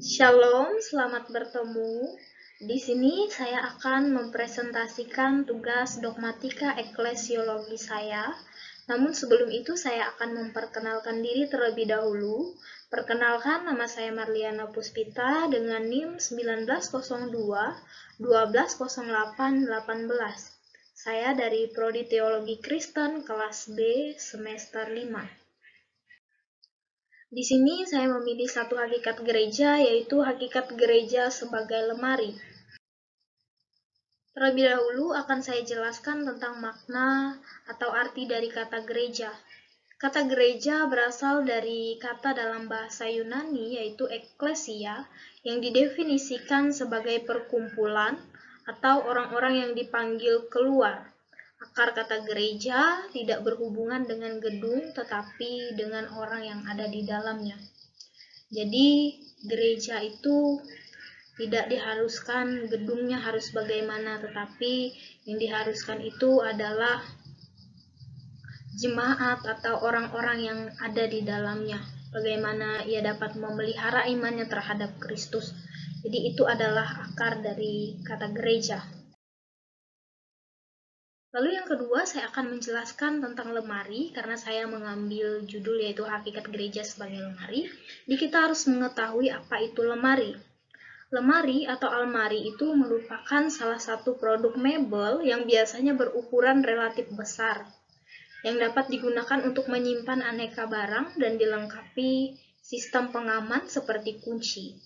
Shalom, selamat bertemu. Di sini saya akan mempresentasikan tugas dogmatika eklesiologi saya. Namun sebelum itu saya akan memperkenalkan diri terlebih dahulu. Perkenalkan, nama saya Marliana Puspita dengan NIM 1902 1208 18. Saya dari Prodi Teologi Kristen kelas B semester 5. Di sini saya memilih satu hakikat gereja, yaitu hakikat gereja sebagai lemari. Terlebih dahulu akan saya jelaskan tentang makna atau arti dari kata gereja. Kata gereja berasal dari kata dalam bahasa Yunani, yaitu ekklesia, yang didefinisikan sebagai perkumpulan atau orang-orang yang dipanggil keluar. Akar kata gereja tidak berhubungan dengan gedung, tetapi dengan orang yang ada di dalamnya. Jadi, gereja itu tidak diharuskan gedungnya harus bagaimana, tetapi yang diharuskan itu adalah jemaat atau orang-orang yang ada di dalamnya. Bagaimana ia dapat memelihara imannya terhadap Kristus. Jadi itu adalah akar dari kata gereja. Lalu yang kedua, saya akan menjelaskan tentang lemari, karena saya mengambil judul yaitu hakikat gereja sebagai lemari. Jadi kita harus mengetahui apa itu lemari. Lemari atau almari itu merupakan salah satu produk mebel yang biasanya berukuran relatif besar, yang dapat digunakan untuk menyimpan aneka barang dan dilengkapi sistem pengaman seperti kunci.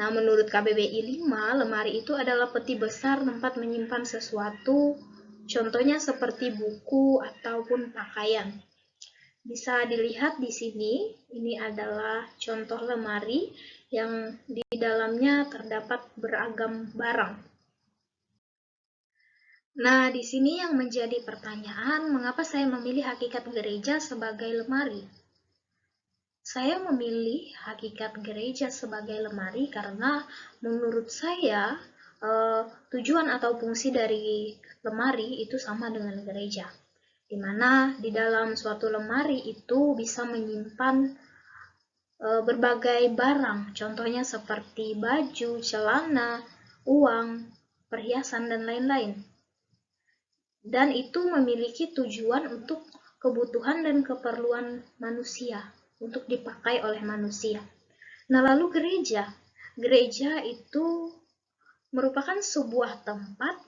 Nah, menurut KBBI 5, lemari itu adalah peti besar tempat menyimpan sesuatu, contohnya seperti buku ataupun pakaian. Bisa dilihat di sini, ini adalah contoh lemari yang di dalamnya terdapat beragam barang. Nah, di sini yang menjadi pertanyaan, mengapa saya memilih hakikat gereja sebagai lemari? Saya memilih hakikat gereja sebagai lemari karena menurut saya tujuan atau fungsi dari lemari itu sama dengan gereja, di mana di dalam suatu lemari itu bisa menyimpan berbagai barang, contohnya seperti baju, celana, uang, perhiasan, dan lain-lain. Dan itu memiliki tujuan untuk kebutuhan dan keperluan manusia, untuk dipakai oleh manusia. Nah, lalu gereja itu merupakan sebuah tempat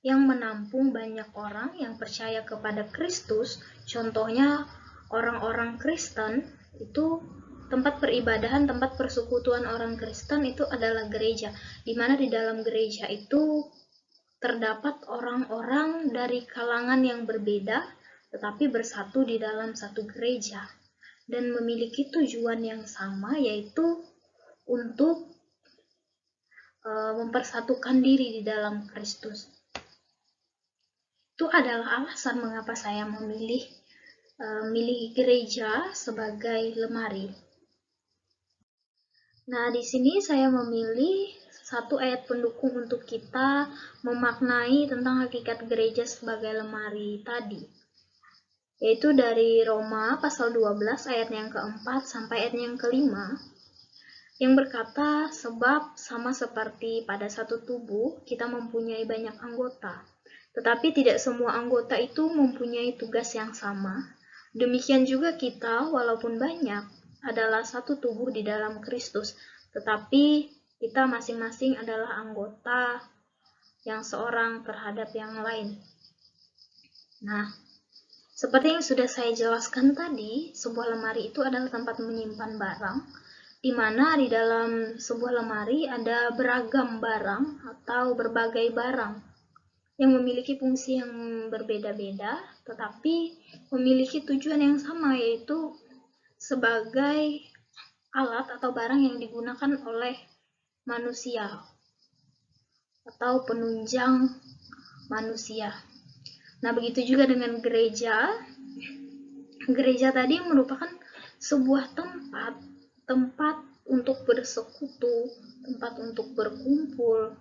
yang menampung banyak orang yang percaya kepada Kristus. Contohnya orang-orang Kristen itu tempat peribadahan, tempat persekutuan orang Kristen itu adalah gereja, di mana di dalam gereja itu terdapat orang-orang dari kalangan yang berbeda, tetapi bersatu di dalam satu gereja dan memiliki tujuan yang sama, yaitu untuk mempersatukan diri di dalam Kristus. Itu adalah alasan mengapa saya memilih gereja sebagai lemari. Nah, di sini saya memilih satu ayat pendukung untuk kita memaknai tentang hakikat gereja sebagai lemari tadi, yaitu dari Roma pasal 12 ayat yang keempat sampai ayat yang kelima, yang berkata, sebab sama seperti pada satu tubuh kita mempunyai banyak anggota, tetapi tidak semua anggota itu mempunyai tugas yang sama. Demikian juga kita, walaupun banyak, adalah satu tubuh di dalam Kristus, tetapi kita masing-masing adalah anggota yang seorang terhadap yang lain. Nah, seperti yang sudah saya jelaskan tadi, sebuah lemari itu adalah tempat menyimpan barang, di mana di dalam sebuah lemari ada beragam barang atau berbagai barang yang memiliki fungsi yang berbeda-beda, tetapi memiliki tujuan yang sama, yaitu sebagai alat atau barang yang digunakan oleh manusia atau penunjang manusia. Nah, begitu juga dengan gereja. Gereja tadi merupakan sebuah tempat untuk bersekutu, tempat untuk berkumpul,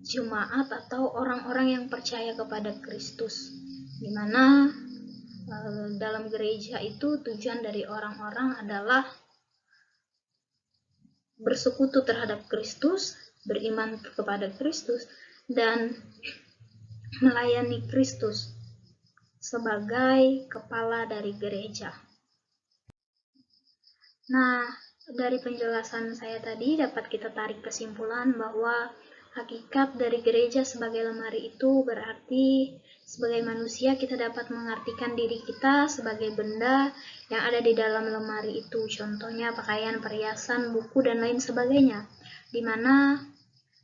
jemaat atau orang-orang yang percaya kepada Kristus, di mana dalam gereja itu tujuan dari orang-orang adalah bersekutu terhadap Kristus, beriman kepada Kristus, dan melayani Kristus sebagai kepala dari gereja. Nah, dari penjelasan saya tadi dapat kita tarik kesimpulan bahwa hakikat dari gereja sebagai lemari itu berarti sebagai manusia kita dapat mengartikan diri kita sebagai benda yang ada di dalam lemari itu. Contohnya pakaian, perhiasan, buku, dan lain sebagainya. Dimana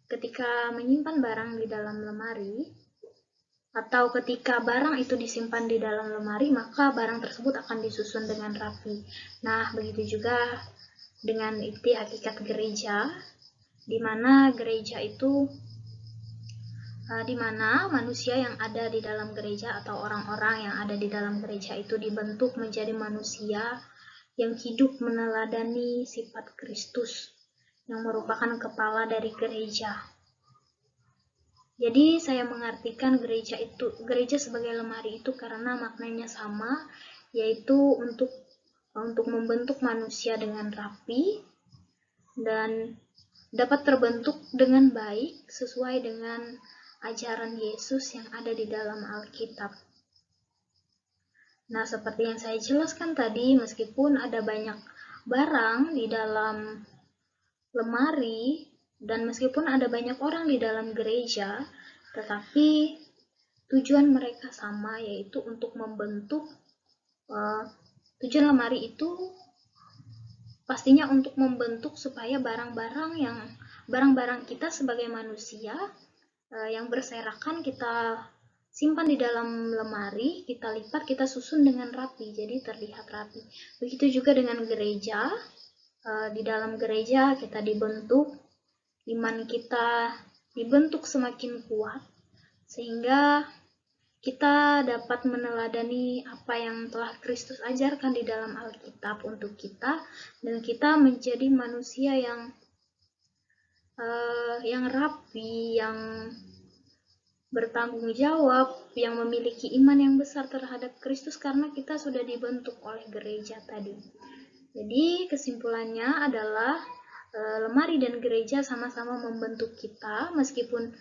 ketika menyimpan barang di dalam lemari, atau ketika barang itu disimpan di dalam lemari, maka barang tersebut akan disusun dengan rapi. Nah, begitu juga dengan itu hakikat gereja, di mana gereja itu di mana manusia yang ada di dalam gereja atau orang-orang yang ada di dalam gereja itu dibentuk menjadi manusia yang hidup meneladani sifat Kristus yang merupakan kepala dari gereja. Jadi saya mengartikan gereja sebagai lemari itu karena maknanya sama, yaitu untuk membentuk manusia dengan rapi dan dapat terbentuk dengan baik sesuai dengan ajaran Yesus yang ada di dalam Alkitab. Nah, seperti yang saya jelaskan tadi, meskipun ada banyak barang di dalam lemari dan meskipun ada banyak orang di dalam gereja, tetapi tujuan mereka sama, yaitu untuk membentuk tujuan lemari itu pastinya untuk membentuk supaya barang-barang kita sebagai manusia yang berserakan kita simpan di dalam lemari, kita lipat, kita susun dengan rapi, jadi terlihat rapi. Begitu juga dengan gereja. Di dalam gereja kita dibentuk, iman kita dibentuk semakin kuat, sehingga kita dapat meneladani apa yang telah Kristus ajarkan di dalam Alkitab untuk kita, dan kita menjadi manusia yang rapi, yang bertanggung jawab, yang memiliki iman yang besar terhadap Kristus karena kita sudah dibentuk oleh gereja tadi. Jadi kesimpulannya adalah lemari dan gereja sama-sama membentuk kita, meskipun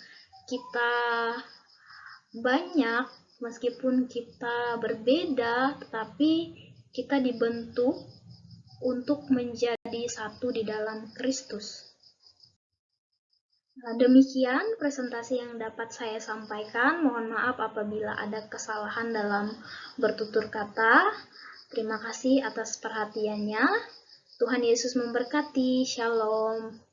kita banyak, meskipun kita berbeda, tetapi kita dibentuk untuk menjadi satu di dalam Kristus. Demikian presentasi yang dapat saya sampaikan. Mohon maaf apabila ada kesalahan dalam bertutur kata. Terima kasih atas perhatiannya. Tuhan Yesus memberkati. Shalom.